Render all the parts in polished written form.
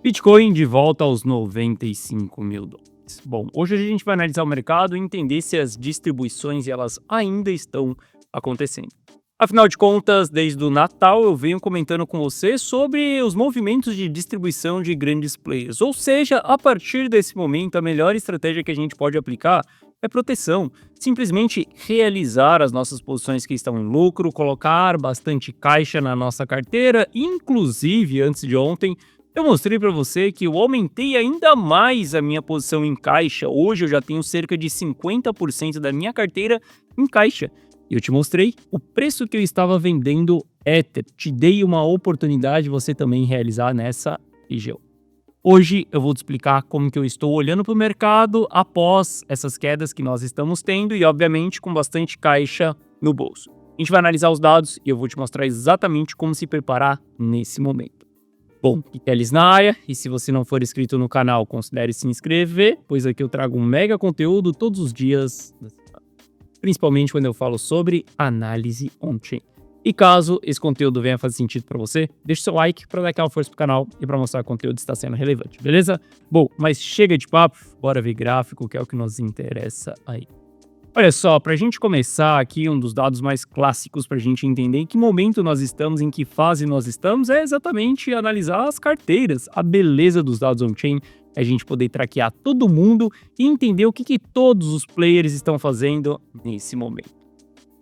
Bitcoin de volta aos 95 mil dólares. Bom, hoje a gente vai analisar o mercado e entender se as distribuições elas ainda estão acontecendo. Afinal de contas, desde o Natal eu venho comentando com você sobre os movimentos de distribuição de grandes players. Ou seja, a partir desse momento, a melhor estratégia que a gente pode aplicar é proteção. Simplesmente realizar as nossas posições que estão em lucro, colocar bastante caixa na nossa carteira. Inclusive, antes de ontem, eu mostrei para você que eu aumentei ainda mais a minha posição em caixa. Hoje eu já tenho cerca de 50% da minha carteira em caixa. E eu te mostrei o preço que eu estava vendendo Ether. Te dei uma oportunidade de você também realizar nessa região. Hoje eu vou te explicar como que eu estou olhando para o mercado após essas quedas que nós estamos tendo e, obviamente, com bastante caixa no bolso. A gente vai analisar os dados e eu vou te mostrar exatamente como se preparar nesse momento. Bom, aqui é Elis na área, e se você não for inscrito no canal, considere se inscrever, pois aqui eu trago um mega conteúdo todos os dias da semana, principalmente quando eu falo sobre análise on-chain. E caso esse conteúdo venha fazer sentido para você, deixe seu like para dar aquela força pro canal e para mostrar que o conteúdo está sendo relevante, beleza? Bom, mas chega de papo, bora ver gráfico, que é o que nos interessa aí. Olha só, para a gente começar aqui, um dos dados mais clássicos para a gente entender em que momento nós estamos, em que fase nós estamos, é exatamente analisar as carteiras. A beleza dos dados on-chain é a gente poder traquear todo mundo e entender o que todos os players estão fazendo nesse momento.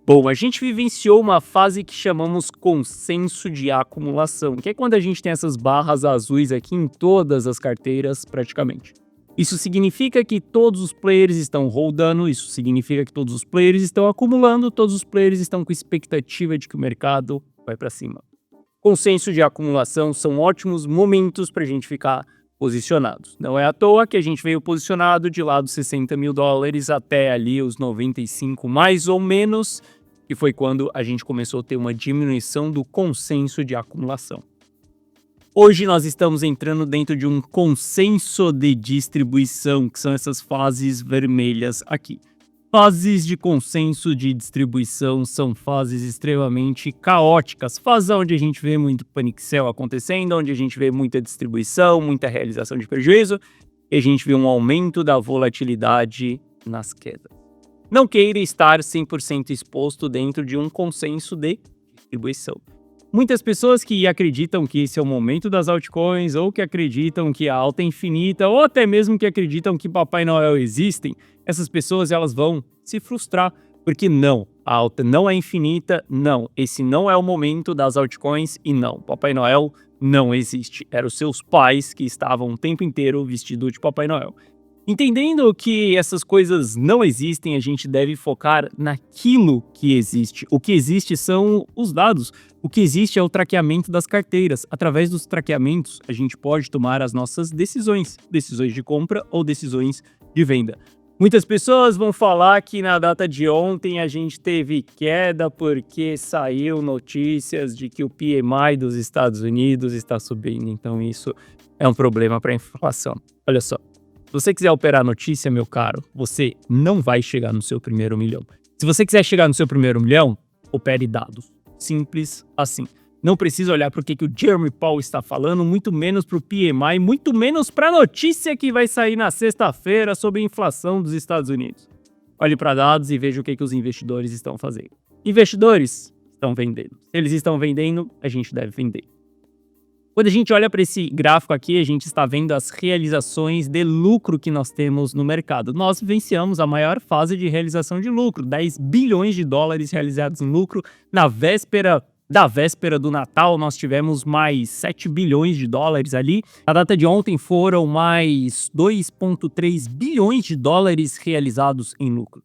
Bom, a gente vivenciou uma fase que chamamos consenso de acumulação, que é quando a gente tem essas barras azuis aqui em todas as carteiras praticamente. Isso significa que todos os players estão holdando, isso significa que todos os players estão acumulando, todos os players estão com expectativa de que o mercado vai para cima. Consenso de acumulação são ótimos momentos para a gente ficar posicionados. Não é à toa que a gente veio posicionado de lá dos 60 mil dólares até ali os 95 mais ou menos, que foi quando a gente começou a ter uma diminuição do consenso de acumulação. Hoje nós estamos entrando dentro de um consenso de distribuição, que são essas fases vermelhas aqui. Fases de consenso de distribuição são fases extremamente caóticas, fases onde a gente vê muito panic sell acontecendo, onde a gente vê muita distribuição, muita realização de prejuízo, e a gente vê um aumento da volatilidade nas quedas. Não queira estar 100% exposto dentro de um consenso de distribuição. Muitas pessoas que acreditam que esse é o momento das altcoins, ou que acreditam que a alta é infinita, ou até mesmo que acreditam que Papai Noel existem, essas pessoas elas vão se frustrar, porque não, a alta não é infinita, não, esse não é o momento das altcoins e não, Papai Noel não existe. Eram os seus pais que estavam o tempo inteiro vestidos de Papai Noel. Entendendo que essas coisas não existem, a gente deve focar naquilo que existe. O que existe são os dados. O que existe é o traqueamento das carteiras. Através dos traqueamentos, a gente pode tomar as nossas decisões. Decisões de compra ou decisões de venda. Muitas pessoas vão falar que na data de ontem a gente teve queda porque saiu notícias de que o PMI dos Estados Unidos está subindo. Então isso é um problema para a inflação. Olha só. Se você quiser operar notícia, meu caro, você não vai chegar no seu primeiro milhão. Se você quiser chegar no seu primeiro milhão, opere dados. Simples assim. Não precisa olhar para o que o Jeremy Powell está falando, muito menos para o PMI, muito menos para a notícia que vai sair na sexta-feira sobre a inflação dos Estados Unidos. Olhe para dados e veja o que os investidores estão fazendo. Investidores estão vendendo. Se eles estão vendendo, a gente deve vender. Quando a gente olha para esse gráfico aqui, a gente está vendo as realizações de lucro que nós temos no mercado. Nós vivenciamos a maior fase de realização de lucro, 10 bilhões de dólares realizados em lucro. Na véspera do Natal, nós tivemos mais 7 bilhões de dólares ali. Na data de ontem foram mais 2,3 bilhões de dólares realizados em lucro.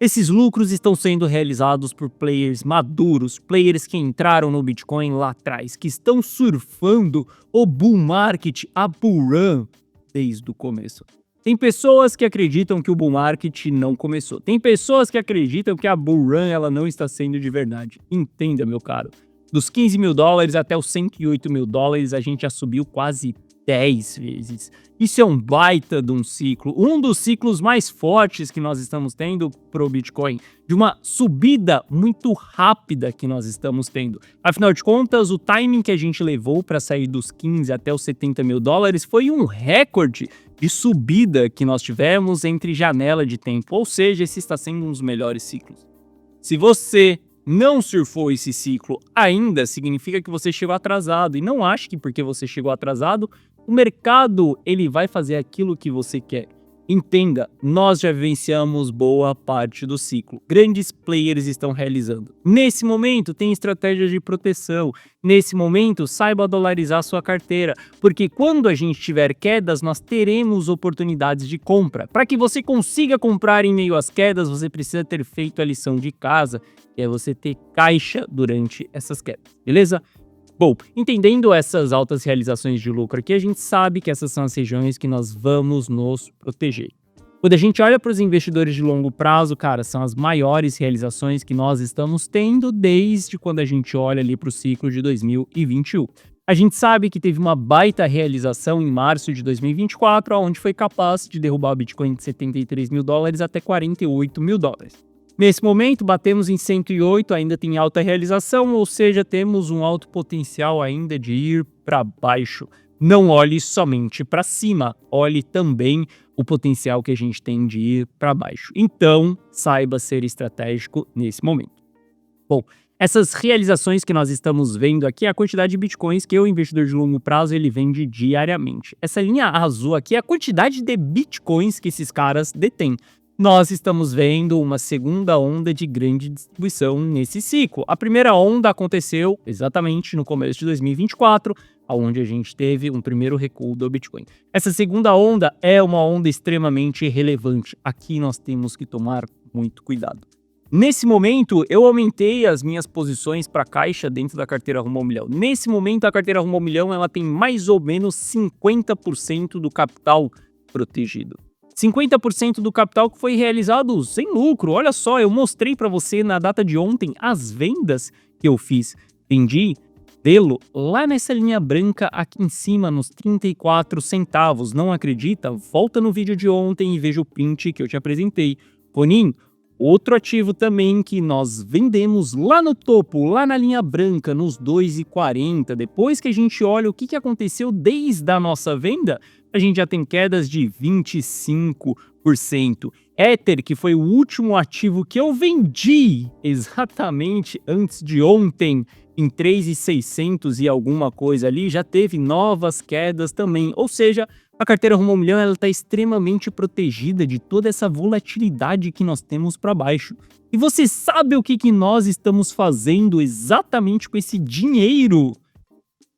Esses lucros estão sendo realizados por players maduros, players que entraram no Bitcoin lá atrás, que estão surfando o bull market, a bull run, desde o começo. Tem pessoas que acreditam que o bull market não começou. Tem pessoas que acreditam que a bull run ela não está sendo de verdade. Entenda, meu caro. Dos 15 mil dólares até os 108 mil dólares, a gente já subiu quase 10 vezes. Isso é um baita de um ciclo, um dos ciclos mais fortes que nós estamos tendo pro Bitcoin, de uma subida muito rápida que nós estamos tendo. Afinal de contas, o timing que a gente levou para sair dos 15 até os 70 mil dólares foi um recorde de subida que nós tivemos entre janela de tempo, ou seja, esse está sendo um dos melhores ciclos. Se você não surfou esse ciclo ainda, significa que você chegou atrasado. E não ache que porque você chegou atrasado, o mercado ele vai fazer aquilo que você quer. Entenda, nós já vivenciamos boa parte do ciclo. Grandes players estão realizando. Nesse momento, tem estratégias de proteção. Nesse momento, saiba dolarizar sua carteira, porque quando a gente tiver quedas, nós teremos oportunidades de compra. Para que você consiga comprar em meio às quedas, você precisa ter feito a lição de casa, que é você ter caixa durante essas quedas, beleza? Bom, entendendo essas altas realizações de lucro aqui, a gente sabe que essas são as regiões que nós vamos nos proteger. Quando a gente olha para os investidores de longo prazo, cara, são as maiores realizações que nós estamos tendo desde quando a gente olha ali para o ciclo de 2021. A gente sabe que teve uma baita realização em março de 2024, onde foi capaz de derrubar o Bitcoin de 73 mil dólares até 48 mil dólares. Nesse momento, batemos em 108, ainda tem alta realização, ou seja, temos um alto potencial ainda de ir para baixo. Não olhe somente para cima, olhe também o potencial que a gente tem de ir para baixo. Então, saiba ser estratégico nesse momento. Bom, essas realizações que nós estamos vendo aqui é a quantidade de bitcoins que o investidor de longo prazo ele vende diariamente. Essa linha azul aqui é a quantidade de bitcoins que esses caras detêm. Nós estamos vendo uma segunda onda de grande distribuição nesse ciclo. A primeira onda aconteceu exatamente no começo de 2024, onde a gente teve um primeiro recuo do Bitcoin. Essa segunda onda é uma onda extremamente relevante. Aqui nós temos que tomar muito cuidado. Nesse momento, eu aumentei as minhas posições para caixa dentro da carteira Rumo ao Milhão. Nesse momento, a carteira Rumo ao Milhão ela tem mais ou menos 50% do capital protegido. 50% do capital que foi realizado sem lucro. Olha só, eu mostrei para você na data de ontem as vendas que eu fiz. Vendi Velo lá nessa linha branca aqui em cima, nos 34 centavos. Não acredita? Volta no vídeo de ontem e veja o print que eu te apresentei. Ronin, outro ativo também que nós vendemos lá no topo, lá na linha branca, nos 2,40. Depois que a gente olha o que aconteceu desde a nossa venda, a gente já tem quedas de 25%. Ether, que foi o último ativo que eu vendi exatamente antes de ontem, em 3.600 e alguma coisa ali, já teve novas quedas também. Ou seja, a carteira Rumo ao Milhão está extremamente protegida de toda essa volatilidade que nós temos para baixo. E você sabe o que nós estamos fazendo exatamente com esse dinheiro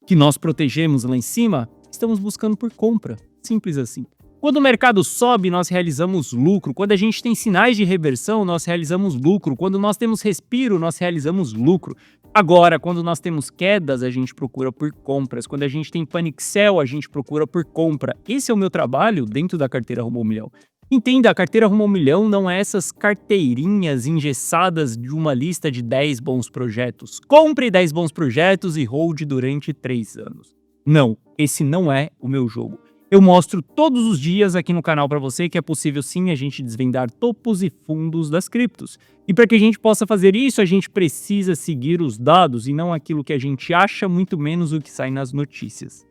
que nós protegemos lá em cima? Estamos buscando por compra, simples assim. Quando o mercado sobe, nós realizamos lucro. Quando a gente tem sinais de reversão, nós realizamos lucro. Quando nós temos respiro, nós realizamos lucro. Agora, quando nós temos quedas, a gente procura por compras. Quando a gente tem panic sell, a gente procura por compra. Esse é o meu trabalho dentro da carteira Rumo ao Milhão. Entenda, a carteira Rumo ao Milhão não é essas carteirinhas engessadas de uma lista de 10 bons projetos. Compre 10 bons projetos e hold durante 3 anos. Não, esse não é o meu jogo. Eu mostro todos os dias aqui no canal para você que é possível sim a gente desvendar topos e fundos das criptos. E para que a gente possa fazer isso, a gente precisa seguir os dados e não aquilo que a gente acha, muito menos o que sai nas notícias.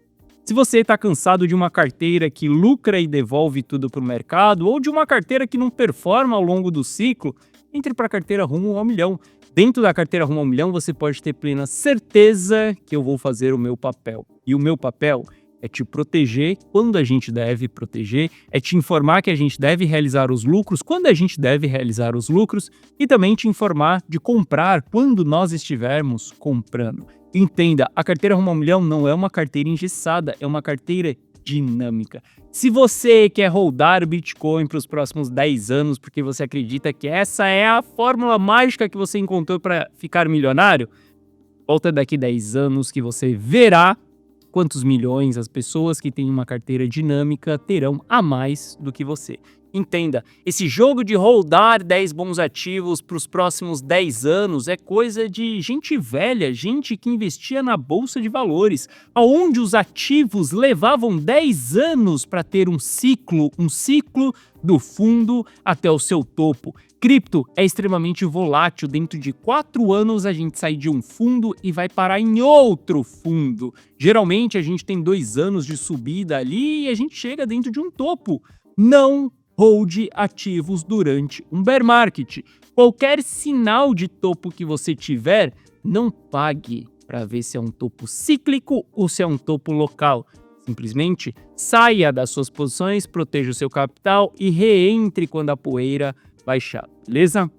Se você está cansado de uma carteira que lucra e devolve tudo para o mercado, ou de uma carteira que não performa ao longo do ciclo, entre para a carteira Rumo ao Milhão. Dentro da carteira Rumo ao Milhão, você pode ter plena certeza que eu vou fazer o meu papel. E o meu papel é te proteger quando a gente deve proteger, é te informar que a gente deve realizar os lucros quando a gente deve realizar os lucros e também te informar de comprar quando nós estivermos comprando. Entenda, a carteira Rumo ao Milhão não é uma carteira engessada, é uma carteira dinâmica. Se você quer holdar Bitcoin para os próximos 10 anos porque você acredita que essa é a fórmula mágica que você encontrou para ficar milionário, volta daqui 10 anos que você verá quantos milhões as pessoas que têm uma carteira dinâmica terão a mais do que você. Entenda, esse jogo de holdar 10 bons ativos para os próximos 10 anos é coisa de gente velha, gente que investia na bolsa de valores, onde os ativos levavam 10 anos para ter um ciclo do fundo até o seu topo. Cripto é extremamente volátil, dentro de 4 anos a gente sai de um fundo e vai parar em outro fundo. Geralmente a gente tem 2 anos de subida ali e a gente chega dentro de um topo. Não hold ativos durante um bear market. Qualquer sinal de topo que você tiver, não pague para ver se é um topo cíclico ou se é um topo local. Simplesmente saia das suas posições, proteja o seu capital e reentre quando a poeira baixar, beleza?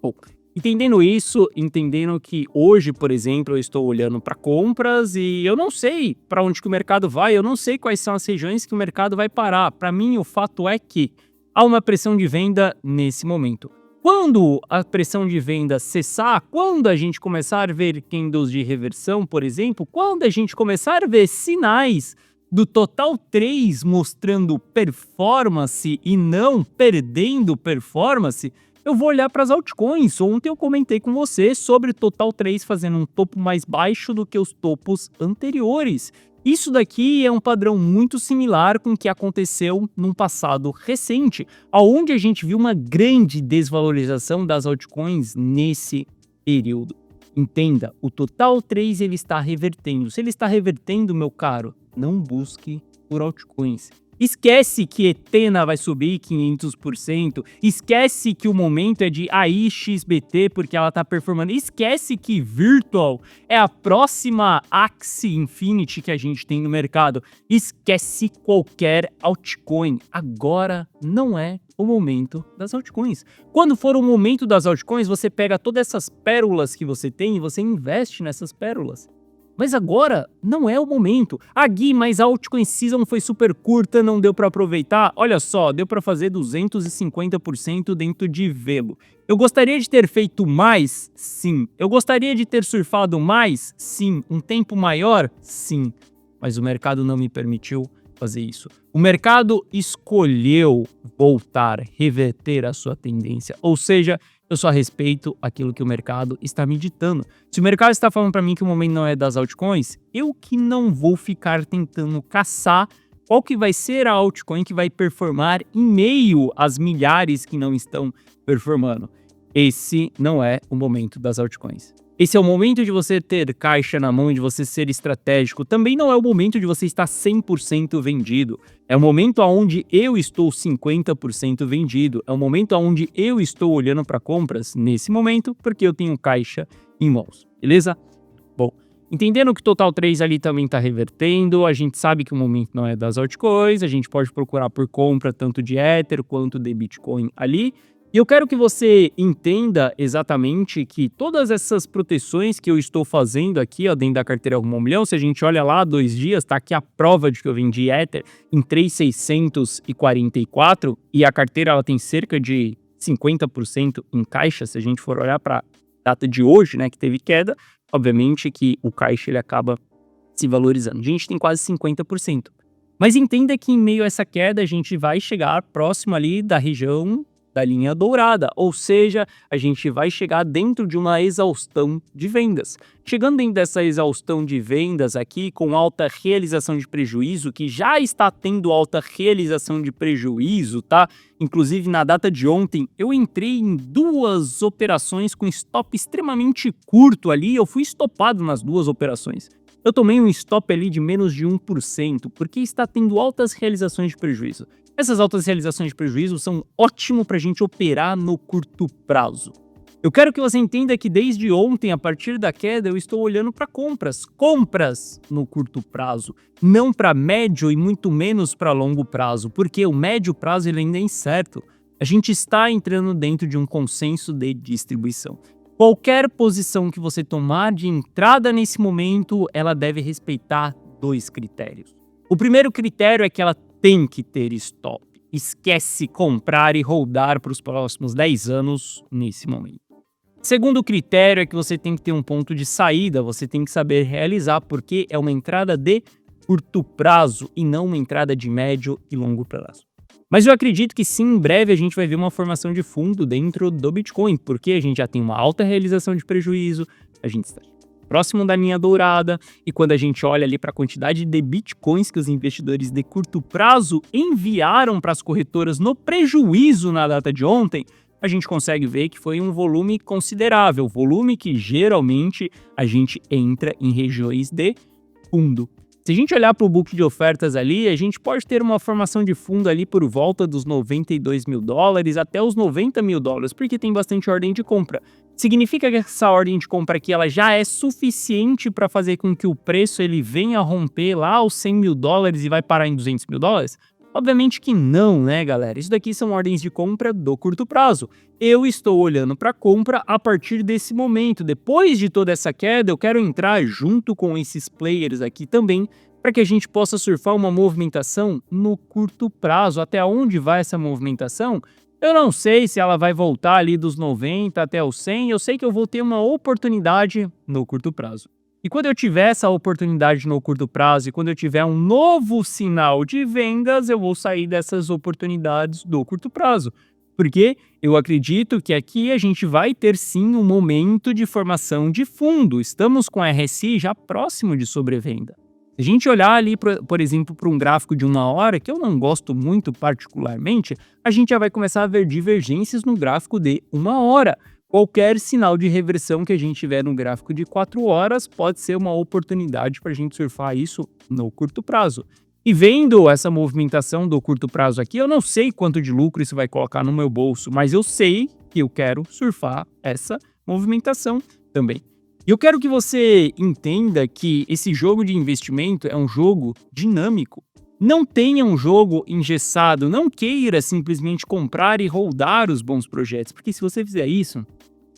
Bom, entendendo isso, entendendo que hoje, por exemplo, eu estou olhando para compras e eu não sei para onde que o mercado vai, eu não sei quais são as regiões que o mercado vai parar. Para mim, o fato é que há uma pressão de venda nesse momento. Quando a pressão de venda cessar, quando a gente começar a ver candles de reversão, por exemplo, quando a gente começar a ver sinais do Total 3 mostrando performance e não perdendo performance, eu vou olhar para as altcoins. Ontem eu comentei com você sobre Total 3 fazendo um topo mais baixo do que os topos anteriores. Isso daqui é um padrão muito similar com o que aconteceu num passado recente, onde a gente viu uma grande desvalorização das altcoins nesse período. Entenda, o Total 3 ele está revertendo. Se ele está revertendo, meu caro, não busque por altcoins. Esquece que Etena vai subir 500%, esquece que o momento é de AIXBT porque ela tá performando, esquece que Virtual é a próxima Axie Infinity que a gente tem no mercado, esquece qualquer altcoin. Agora não é o momento das altcoins. Quando for o momento das altcoins, você pega todas essas pérolas que você tem e você investe nessas pérolas. Mas agora não é o momento. Ah, Gui, mas a altcoin season foi super curta, não deu para aproveitar. Olha só, deu para fazer 250% dentro de Velo. Eu gostaria de ter feito mais? Sim. Eu gostaria de ter surfado mais? Sim. Um tempo maior? Sim. Mas o mercado não me permitiu fazer isso. O mercado escolheu voltar, reverter a sua tendência. Ou seja, eu só respeito aquilo que o mercado está me ditando. Se o mercado está falando para mim que o momento não é das altcoins, eu que não vou ficar tentando caçar qual que vai ser a altcoin que vai performar em meio às milhares que não estão performando. Esse não é o momento das altcoins. Esse é o momento de você ter caixa na mão e de você ser estratégico. Também não é o momento de você estar 100% vendido. É o momento onde eu estou 50% vendido. É o momento onde eu estou olhando para compras nesse momento, porque eu tenho caixa em mãos. Beleza? Bom, entendendo que o Total 3 ali também está revertendo, a gente sabe que o momento não é das altcoins, a gente pode procurar por compra tanto de Ether quanto de Bitcoin ali. E eu quero que você entenda exatamente que todas essas proteções que eu estou fazendo aqui, ó, dentro da carteira Rumo ao Milhão, se a gente olha lá 2 dias, tá aqui a prova de que eu vendi Ether em 3.644 e a carteira ela tem cerca de 50% em caixa, se a gente for olhar para a data de hoje, né, que teve queda, obviamente que o caixa ele acaba se valorizando. A gente tem quase 50%. Mas entenda que em meio a essa queda a gente vai chegar próximo ali da região da linha dourada, ou seja, a gente vai chegar dentro de uma exaustão de vendas. Chegando dentro dessa exaustão de vendas aqui, com alta realização de prejuízo, que já está tendo alta realização de prejuízo, tá? Inclusive, na data de ontem, eu entrei em 2 operações com stop extremamente curto ali, eu fui estopado nas 2 operações. Eu tomei um stop ali de menos de 1%, porque está tendo altas realizações de prejuízo. Essas altas realizações de prejuízo são ótimo para a gente operar no curto prazo. Eu quero que você entenda que desde ontem, a partir da queda, eu estou olhando para compras. Compras no curto prazo, não para médio e muito menos para longo prazo, porque o médio prazo ele ainda é incerto. A gente está entrando dentro de um consenso de distribuição. Qualquer posição que você tomar de entrada nesse momento, ela deve respeitar 2 critérios. O primeiro critério é que ela tem que ter stop. Esquece comprar e holdar para os próximos 10 anos nesse momento. Segundo critério é que você tem que ter um ponto de saída, você tem que saber realizar, porque é uma entrada de curto prazo e não uma entrada de médio e longo prazo. Mas eu acredito que sim, em breve a gente vai ver uma formação de fundo dentro do Bitcoin, porque a gente já tem uma alta realização de prejuízo, a gente está próximo da linha dourada, e quando a gente olha ali para a quantidade de Bitcoins que os investidores de curto prazo enviaram para as corretoras no prejuízo na data de ontem, a gente consegue ver que foi um volume considerável, volume que geralmente a gente entra em regiões de fundo. Se a gente olhar para o book de ofertas ali, a gente pode ter uma formação de fundo ali por volta dos 92 mil dólares até os 90 mil dólares, porque tem bastante ordem de compra. Significa que essa ordem de compra aqui ela já é suficiente para fazer com que o preço ele venha a romper lá os 100 mil dólares e vai parar em 200 mil dólares? Obviamente que não, né, galera? Isso daqui são ordens de compra do curto prazo. Eu estou olhando para compra a partir desse momento. Depois de toda essa queda, eu quero entrar junto com esses players aqui também, para que a gente possa surfar uma movimentação no curto prazo. Até onde vai essa movimentação? Eu não sei se ela vai voltar ali dos 90 até os 100, eu sei que eu vou ter uma oportunidade no curto prazo. E quando eu tiver essa oportunidade no curto prazo e quando eu tiver um novo sinal de vendas, eu vou sair dessas oportunidades do curto prazo. Porque eu acredito que aqui a gente vai ter sim um momento de formação de fundo. Estamos com a RSI já próximo de sobrevenda. Se a gente olhar ali, por exemplo, para um gráfico de 1 hora, que eu não gosto muito particularmente, a gente já vai começar a ver divergências no gráfico de 1 hora. Qualquer sinal de reversão que a gente tiver no gráfico de 4 horas pode ser uma oportunidade para a gente surfar isso no curto prazo. E vendo essa movimentação do curto prazo aqui, eu não sei quanto de lucro isso vai colocar no meu bolso, mas eu sei que eu quero surfar essa movimentação também. E eu quero que você entenda que esse jogo de investimento é um jogo dinâmico. Não tenha um jogo engessado, não queira simplesmente comprar e holdar os bons projetos, porque se você fizer isso,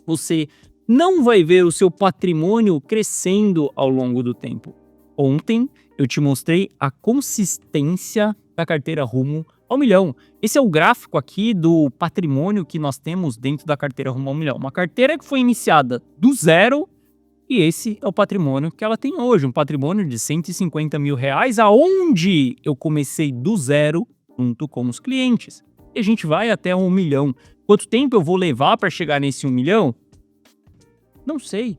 você não vai ver o seu patrimônio crescendo ao longo do tempo. Ontem eu te mostrei a consistência da carteira rumo ao milhão. Esse é o gráfico aqui do patrimônio que nós temos dentro da carteira rumo ao milhão. Uma carteira que foi iniciada do zero e esse é o patrimônio que ela tem hoje, um patrimônio de 150 mil reais, aonde eu comecei do zero junto com os clientes. E a gente vai até 1 milhão. Quanto tempo eu vou levar para chegar nesse 1 milhão? Não sei.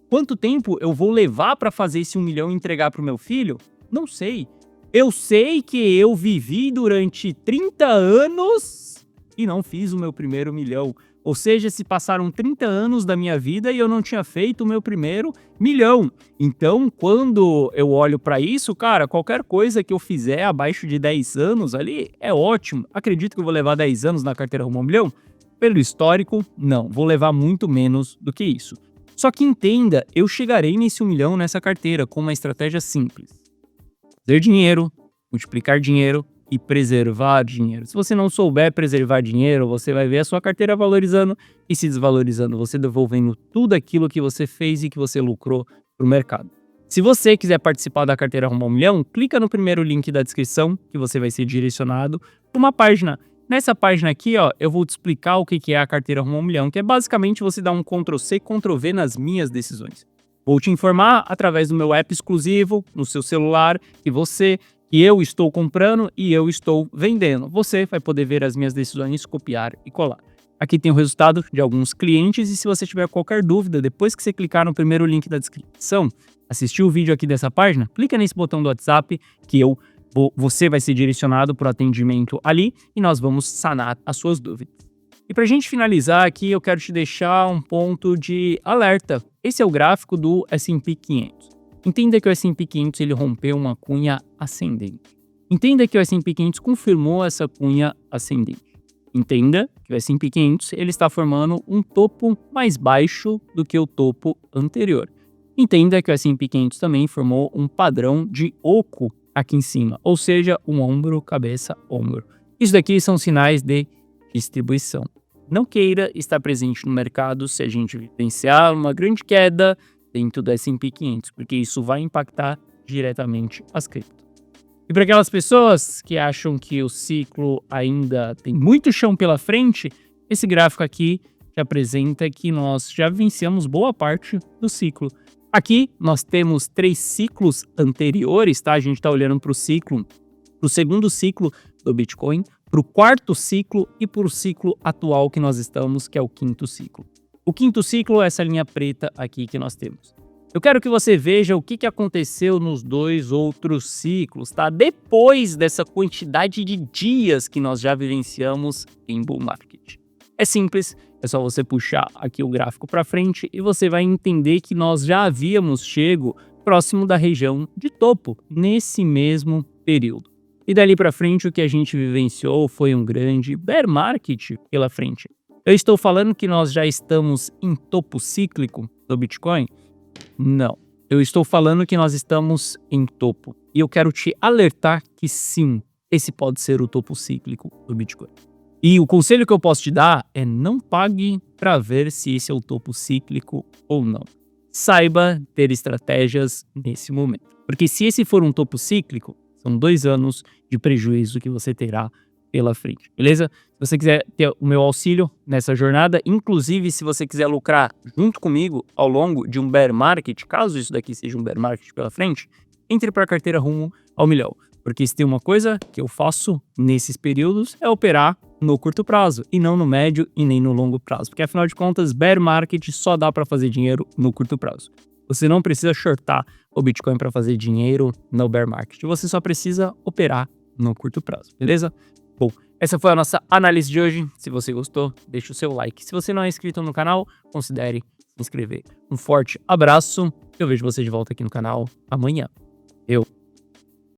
Quanto tempo eu vou levar para fazer esse 1 milhão e entregar para o meu filho? Não sei. Eu sei que eu vivi durante 30 anos e não fiz o meu primeiro milhão. Ou seja, se passaram 30 anos da minha vida e eu não tinha feito o meu primeiro milhão. Então, quando eu olho para isso, cara, qualquer coisa que eu fizer abaixo de 10 anos ali é ótimo. Acredito que eu vou levar 10 anos na carteira rumo ao milhão? Pelo histórico, não. Vou levar muito menos do que isso. Só que entenda, eu chegarei nesse 1 milhão nessa carteira com uma estratégia simples. Fazer dinheiro, multiplicar dinheiro e preservar dinheiro. Se você não souber preservar dinheiro, você vai ver a sua carteira valorizando e se desvalorizando, você devolvendo tudo aquilo que você fez e que você lucrou para o mercado. Se você quiser participar da carteira rumo ao milhão, clica no primeiro link da descrição que você vai ser direcionado para uma página. Nessa página aqui, ó, eu vou te explicar o que é a carteira rumo ao milhão, que é basicamente você dar um Ctrl+C, Ctrl+V nas minhas decisões. Vou te informar através do meu app exclusivo no seu celular que eu estou comprando e eu estou vendendo. Você vai poder ver as minhas decisões, copiar e colar. Aqui tem o resultado de alguns clientes e se você tiver qualquer dúvida, depois que você clicar no primeiro link da descrição, assistir o vídeo aqui dessa página, clica nesse botão do WhatsApp que você vai ser direcionado para o atendimento ali e nós vamos sanar as suas dúvidas. E para a gente finalizar aqui, eu quero te deixar um ponto de alerta. Esse é o gráfico do S&P 500. Entenda que o S&P 500 ele rompeu uma cunha ascendente. Entenda que o S&P 500 confirmou essa cunha ascendente. Entenda que o S&P 500 ele está formando um topo mais baixo do que o topo anterior. Entenda que o S&P 500 também formou um padrão de oco aqui em cima, ou seja, um ombro, cabeça, ombro. Isso daqui são sinais de distribuição. Não queira estar presente no mercado se a gente vivenciar uma grande queda dentro do S&P 500, porque isso vai impactar diretamente as criptos. E para aquelas pessoas que acham que o ciclo ainda tem muito chão pela frente, esse gráfico aqui te apresenta que nós já vencemos boa parte do ciclo. Aqui nós temos 3 ciclos anteriores, tá? A gente está olhando para o segundo ciclo do Bitcoin, para o quarto ciclo e para o ciclo atual que nós estamos, que é o quinto ciclo. O quinto ciclo é essa linha preta aqui que nós temos. Eu quero que você veja o que aconteceu nos 2 outros ciclos, tá? Depois dessa quantidade de dias que nós já vivenciamos em bull market. É simples, é só você puxar aqui o gráfico para frente e você vai entender que nós já havíamos chego próximo da região de topo nesse mesmo período. E dali para frente o que a gente vivenciou foi um grande bear market pela frente. Eu estou falando que nós já estamos em topo cíclico do Bitcoin? Não. Eu estou falando que nós estamos em topo. E eu quero te alertar que sim, esse pode ser o topo cíclico do Bitcoin. E o conselho que eu posso te dar é não pague para ver se esse é o topo cíclico ou não. Saiba ter estratégias nesse momento. Porque se esse for um topo cíclico, são 2 anos de prejuízo que você terá pela frente, beleza? Se você quiser ter o meu auxílio nessa jornada, inclusive se você quiser lucrar junto comigo ao longo de um bear market, caso isso daqui seja um bear market pela frente, entre para a carteira rumo ao milhão. Porque se tem uma coisa que eu faço nesses períodos é operar no curto prazo e não no médio e nem no longo prazo. Porque afinal de contas, bear market só dá para fazer dinheiro no curto prazo. Você não precisa shortar o Bitcoin para fazer dinheiro no bear market. Você só precisa operar no curto prazo, beleza? Bom, essa foi a nossa análise de hoje. Se você gostou, deixa o seu like. Se você não é inscrito no canal, considere se inscrever. Um forte abraço. Eu vejo você de volta aqui no canal amanhã.